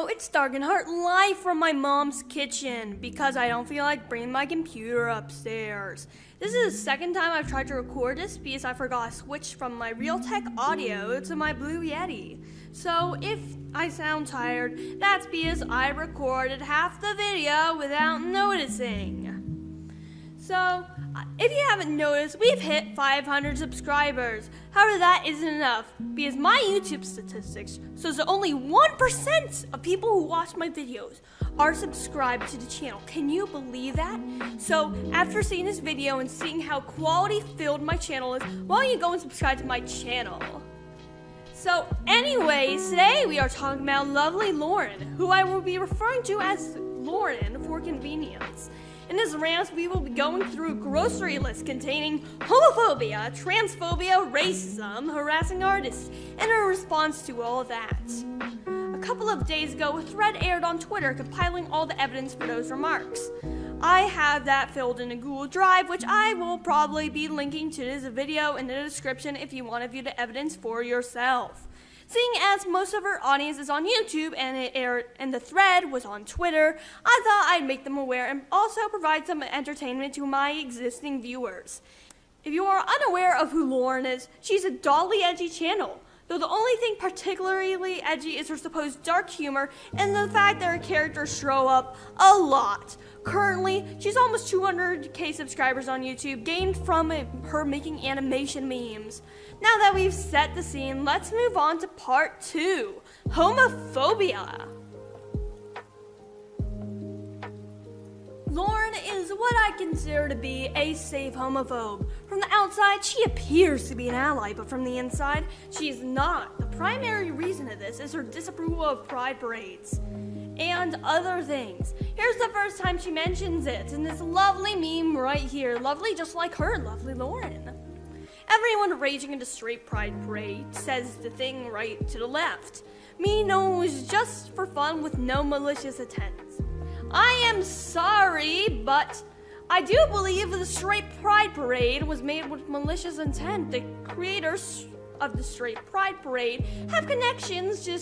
Yo, it's Dark and Heart live from my mom's kitchen because I don't feel like bringing my computer upstairs. This is the second time I've tried to record this because I forgot to switch from my Realtek audio to my Blue Yeti. So if I sound tired, that's because I recorded half the video without noticing. So, if you haven't noticed, we've hit 500 subscribers. However, that isn't enough because my YouTube statistics shows that only 1% of people who watch my videos are subscribed to the channel. Can you believe that? So, after seeing this video and seeing how quality-filled my channel is, why don't you go and subscribe to my channel? So, anyways, today we are talking about lovely Lauren, who I will be referring to as Lauren for convenience. In this rant, we will be going through a grocery list containing homophobia, transphobia, racism, harassing artists, and a response to all of that. A couple of days ago, a thread aired on Twitter compiling all the evidence for those remarks. I have that filled in a Google Drive, which I will probably be linking to this video in the description if you want to view the evidence for yourself. Seeing as most of our audience is on YouTube and it aired and the thread was on Twitter, I thought I'd make them aware and also provide some entertainment to my existing viewers. If you are unaware of who Lauren is, she's a dolly edgy channel, though the only thing particularly edgy is her supposed dark humor and the fact that her characters show up a lot. Currently, she's almost 200k subscribers on YouTube, gained from her making animation memes. Now that we've set the scene, let's move on to part 2, homophobia. Lauren is what I consider to be a safe homophobe. From the outside, she appears to be an ally, but from the inside, she is not. The primary reason of this is her disapproval of pride parades and other things. Here's the first time she mentions it in this lovely meme right here. Lovely just like her, lovely Lauren. Everyone raging in the straight pride parade says the thing right to the left. Me knows just for fun with no malicious intent. I am sorry, but I do believe the straight pride parade was made with malicious intent. The creators of the straight pride parade have connections to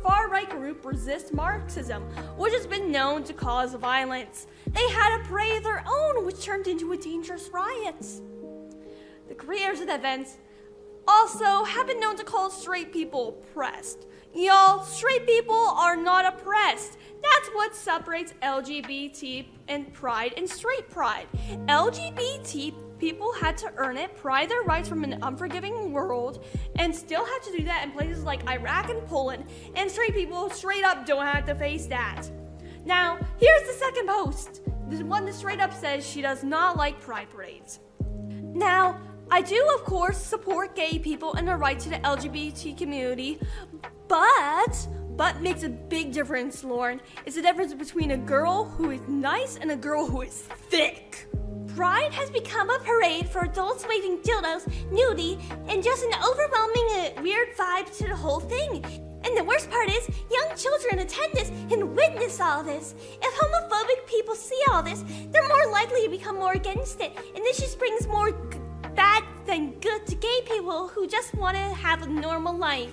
far-right group Resist Marxism, which has been known to cause violence. They had a parade of their own, which turned into a dangerous riot. The creators of the events also have been known to call straight people oppressed. Y'all, straight people are not oppressed. That's what separates LGBT and pride and straight pride. LGBT people had to earn it, pry their rights from an unforgiving world, and still have to do that in places like Iraq and Poland, and straight people straight up don't have to face that. Now, here's the second post. The one that straight up says she does not like pride parades. Now, I do, of course, support gay people and the right to the LGBT community, but makes a big difference, Lauren, is the difference between a girl who is nice and a girl who is thick. Pride has become a parade for adults waving dildos, nudity, and just an overwhelming weird vibe to the whole thing. And the worst part is, young children attend this and witness all this. If homophobic people see all this, they're more likely to become more against it, and this just brings more bad than good to gay people who just want to have a normal life.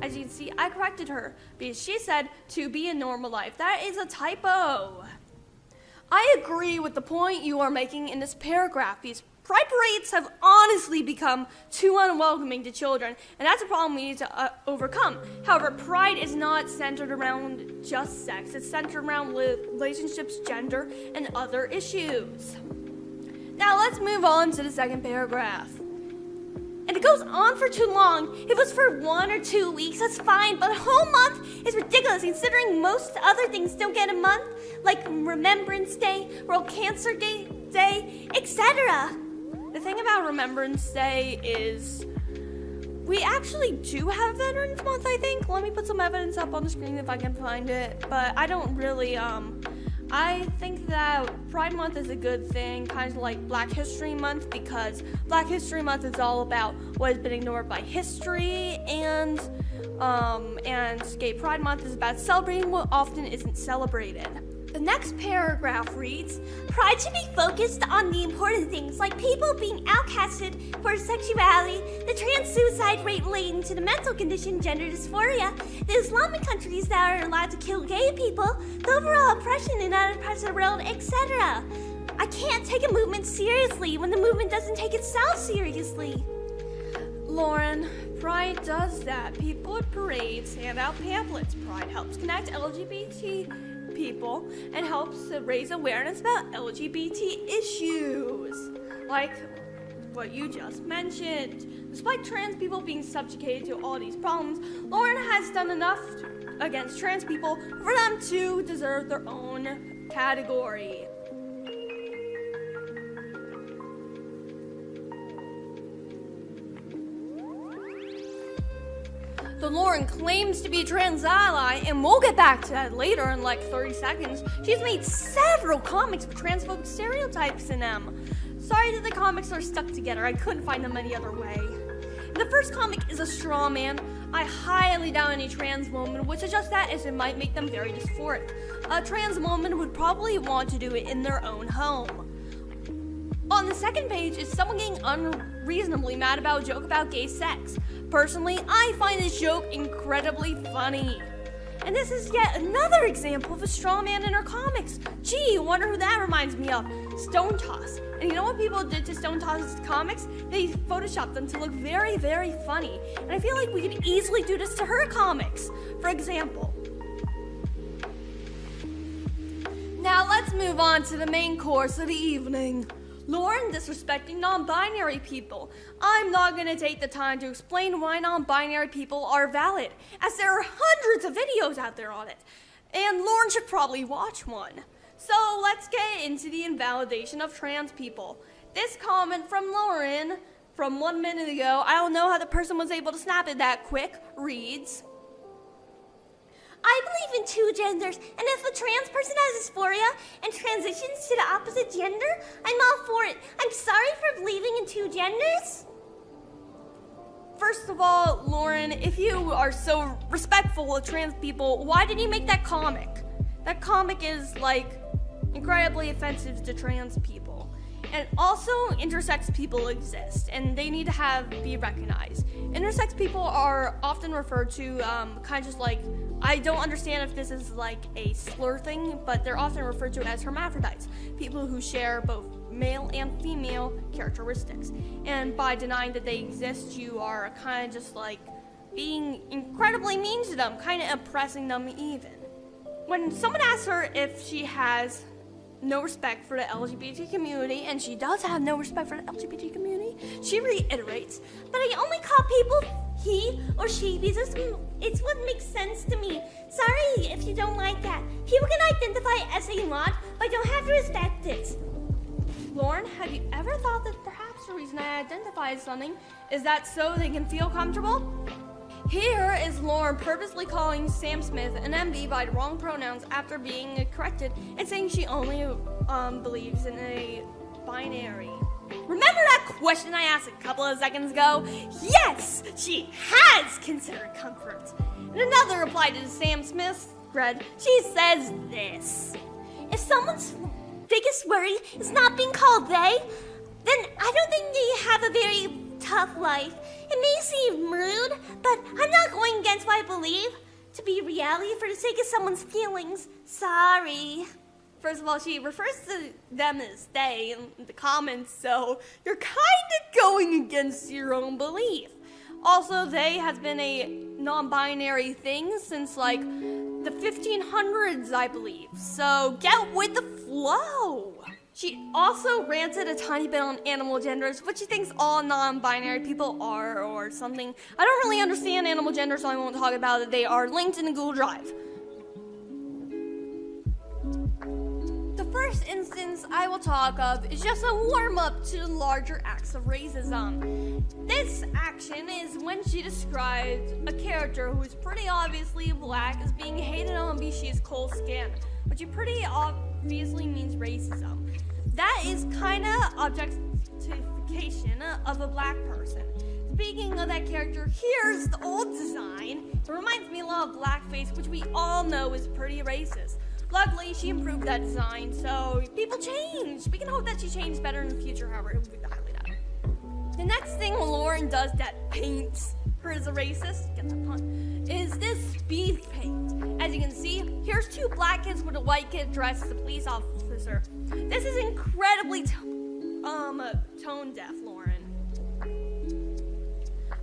As you can see, I corrected her because she said to be a normal life. That is a typo. I agree with the point you are making in this paragraph because pride parades have honestly become too unwelcoming to children, and that's a problem we need to overcome. However, pride is not centered around just sex. It's centered around relationships, gender, and other issues. Now let's move on to the second paragraph. And it goes on for too long. If it was for 1 or 2 weeks, that's fine, but a whole month is ridiculous considering most other things don't get a month, like Remembrance Day, World Cancer Day, etc. The thing about Remembrance Day is we actually do have Veterans Month, I think. Let me put some evidence up on the screen if I can find it, but I don't really, I think that Pride Month is a good thing, kind of like Black History Month, because Black History Month is all about what has been ignored by history, and Gay Pride Month is about celebrating what often isn't celebrated. The next paragraph reads, Pride should be focused on the important things like people being outcasted for sexuality, the trans suicide rate relating to the mental condition gender dysphoria, the Islamic countries that are allowed to kill gay people, the overall oppression in other parts of the world, etc. I can't take a movement seriously when the movement doesn't take itself seriously. Lauren, Pride does that. People at parades hand out pamphlets. Pride helps connect LGBT people and helps to raise awareness about LGBT issues, like what you just mentioned. Despite trans people being subjugated to all these problems, Lauren has done enough against trans people for them to deserve their own category. So Lauren claims to be a trans ally, and we'll get back to that later in like 30 seconds. She's made several comics with transphobic stereotypes in them. Sorry that the comics are stuck together. I couldn't find them any other way. The first comic is a straw man. I highly doubt any trans woman would suggest that, as it might make them very dysphoric. A trans woman would probably want to do it in their own home. On the second page is someone getting unreasonably mad about a joke about gay sex. Personally, I find this joke incredibly funny. And this is yet another example of a straw man in her comics. Gee, I wonder who that reminds me of. Stone Toss. And you know what people did to Stone Toss's comics? They photoshopped them to look very, very funny. And I feel like we could easily do this to her comics. For example. Now let's move on to the main course of the evening. Lauren disrespecting non-binary people. I'm not going to take the time to explain why non-binary people are valid, as there are hundreds of videos out there on it, and Lauren should probably watch one. So let's get into the invalidation of trans people. This comment from Lauren from 1 minute ago, I don't know how the person was able to snap it that quick, reads, I believe in two genders, and if a trans person has dysphoria and transitions to the opposite gender, I'm all for it. I'm sorry for believing in two genders. First of all, Lauren, if you are so respectful of trans people, why did you make that comic? That comic is, like, incredibly offensive to trans people. And also, intersex people exist, and they need to be recognized. Intersex people are often referred to kind of just like, I don't understand if this is like a slur thing, but they're often referred to as hermaphrodites, people who share both male and female characteristics. And by denying that they exist, you are kind of just like being incredibly mean to them, kind of oppressing them even. When someone asks her if she has no respect for the LGBT community, and she does have no respect for the LGBT community, she reiterates, but I only call people he or she because it's what makes sense to me. Sorry if you don't like that. People can identify as they want, but don't have to respect it. Lauren, have you ever thought that perhaps the reason I identify as something is that so they can feel comfortable? Here is Lauren purposely calling Sam Smith an MB by the wrong pronouns after being corrected and saying she only believes in a binary. Remember that question I asked a couple of seconds ago? Yes, she has considered comfort. In another reply to Sam Smith's thread, she says this. If someone's biggest worry is not being called they, then I don't think they have a very tough life. It may seem rude, but I'm not going against what I believe to be reality for the sake of someone's feelings. Sorry. First of all, she refers to them as they in the comments, so you're kind of going against your own belief. Also, they has been a non-binary thing since like the 1500s, I believe. So get with the flow. She also ranted a tiny bit on animal genders, what she thinks all non-binary people are or something. I don't really understand animal gender, so I won't talk about it. They are linked in the Google Drive. The first instance I will talk of is just a warm-up to larger acts of racism. This action is when she described a character who is pretty obviously black as being hated on because she is cold skinned, which pretty obviously means racism. That is kind of objectification of a black person. Speaking of that character, here's the old design. It reminds me a lot of blackface, which we all know is pretty racist. Luckily, she improved that design, so people change. We can hope that she changes better in the future, however, it would be highly doubt. The next thing Lauren does that paints her as a racist, get that pun, is this speed paint. As you can see, here's two black kids with a white kid dressed as a police officer. This is incredibly tone deaf, Lauren.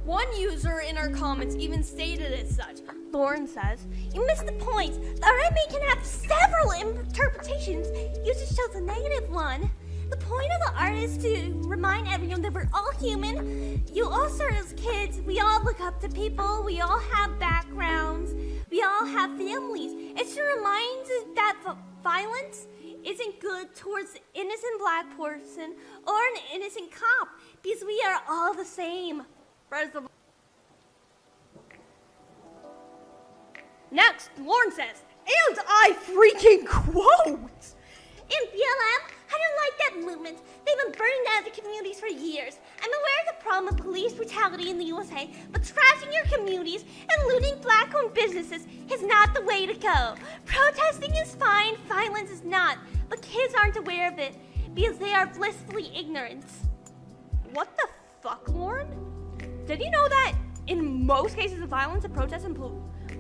One user in our comments even stated as such. Lauren says, "You missed the point. The anime can have several interpretations. You just chose a negative one. The point of the art is to remind everyone that we're all human. You all start as kids. We all look up to people. We all have backgrounds. We all have families. It's to remind us that violence isn't good towards an innocent black person or an innocent cop, because we are all the same." Next, Lauren says, and I freaking quote! In BLM, I don't like that movement. They've been burning down the communities for years. I'm aware of the problem of police brutality in the USA, but trashing your communities and looting black-owned businesses is not the way to go. Protesting is fine, violence is not, but kids aren't aware of it because they are blissfully ignorant. What the fuck, Lauren? Did you know that in most cases of violence and protests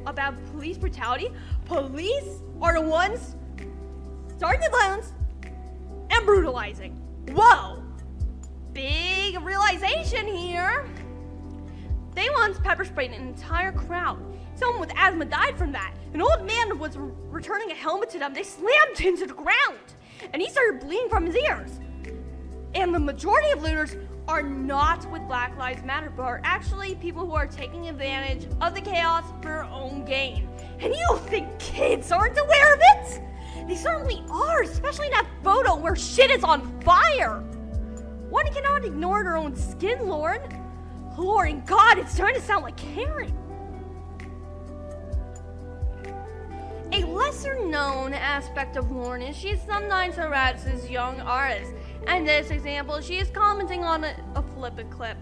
about police brutality, police are the ones starting the violence and brutalizing? Whoa! Big realization here. They once pepper sprayed an entire crowd. Someone with asthma died from that. An old man was returning a helmet to them. They slammed him to the ground, and he started bleeding from his ears. And the majority of looters are not with Black Lives Matter, but are actually people who are taking advantage of the chaos for their own gain. And you think kids aren't aware of it? They certainly are, especially in that photo where shit is on fire. One cannot ignore their own skin, Lauren. Lauren, God, it's starting to sound like Karen. A lesser-known aspect of Lauren is she sometimes harasses young artists. In this example, she is commenting on a flippant clip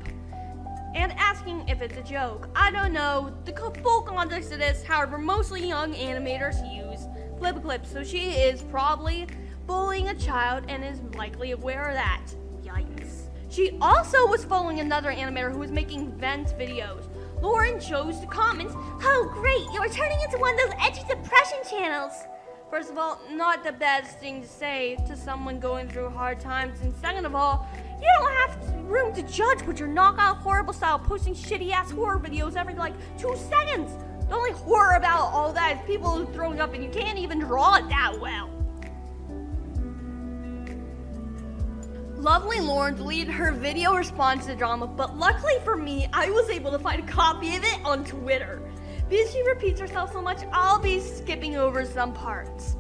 and asking if it's a joke. I don't know the full context of this, however, mostly young animators use flippant clips, so she is probably bullying a child and is likely aware of that. Yikes. She also was following another animator who was making vent videos. Lauren chose to comment, "Oh great, you're turning into one of those edgy depression channels." First of all, not the best thing to say to someone going through hard times, and second of all, you don't have room to judge with your knockout horrible style posting shitty ass horror videos every 2 seconds. The only horror about all that is people throwing up and you can't even draw it that well. Lovely Lauren deleted her video response to the drama, but luckily for me, I was able to find a copy of it on Twitter. Because she repeats herself so much, I'll be skipping over some parts.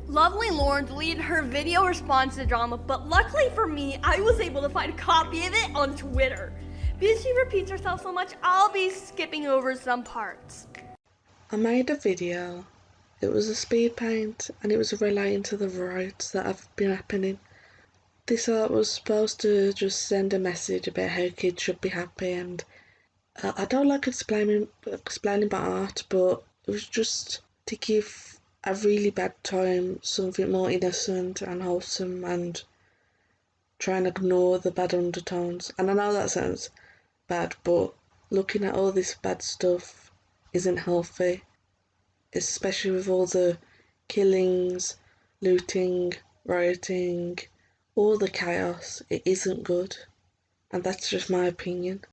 Lovely Lauren deleted her video response to the drama, but luckily for me, I was able to find a copy of it on Twitter. Because she repeats herself so much, I'll be skipping over some parts. I made a video. It was a speed paint and it was relating to the riots that have been happening. This art was supposed to just send a message about how kids should be happy, and I don't like explaining my art, but it was just to give a really bad time something more innocent and wholesome and try and ignore the bad undertones. And I know that sounds bad, but looking at all this bad stuff isn't healthy, especially with all the killings, looting, rioting, all the chaos. It isn't good, and that's just my opinion.